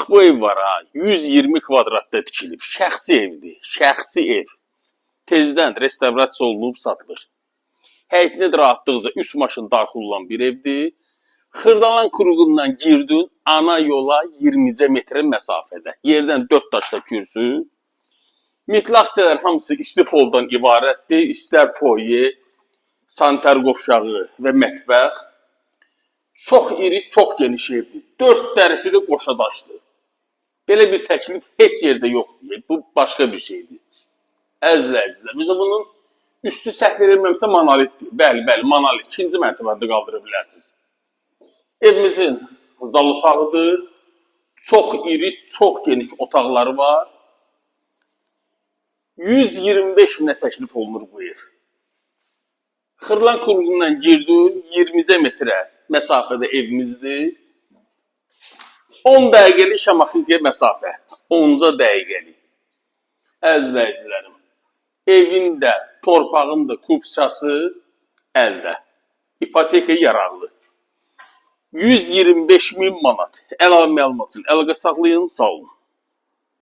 bu ev var ha, 120 kvadratda tikilib. Şəxsi evdir, şəxsi ev. Tezdən restavrasiya olunub satılır. Həyətinə də rahatlıqca 3 maşın daxil olan bir evdir. Xırdalan kuruğundan girdin ana yola 20 metre məsafədə. Yerdən 4 daşla kürsü. Mütləq hissələr hamısı istipoldan ibarətdir. İstər foye, sanitar qovşağı və mətbəx. Çox iri, çox geniş evdir. 4 tərəfi də qoşa daşdır. Belə bir təklif heç yerdə yoxdur. Bu başqa bir şeydir. Əzizlər, biz bunun üstü səhv verilməmsə monolitdir. Bəli, monolit. 2-ci mərtəbədə qaldıra bilərsiniz. Evimizin zalfağıdır. Çox iri, çox geniş otaqları var. 125 minə təklif olunur bu ev. Xırdalan kuruğundan girdin 20 metre məsafədə evimizdir. 10 dəqiqəlik Şamaxıntıya məsafə. 10 dəqiqəlik. Əzizlərim, evin də, torpağın da kupçası əldə. İpoteka yararlı. 125 min manat. Əlavə məlumat üçün əlaqə saxlayın, sağ olun.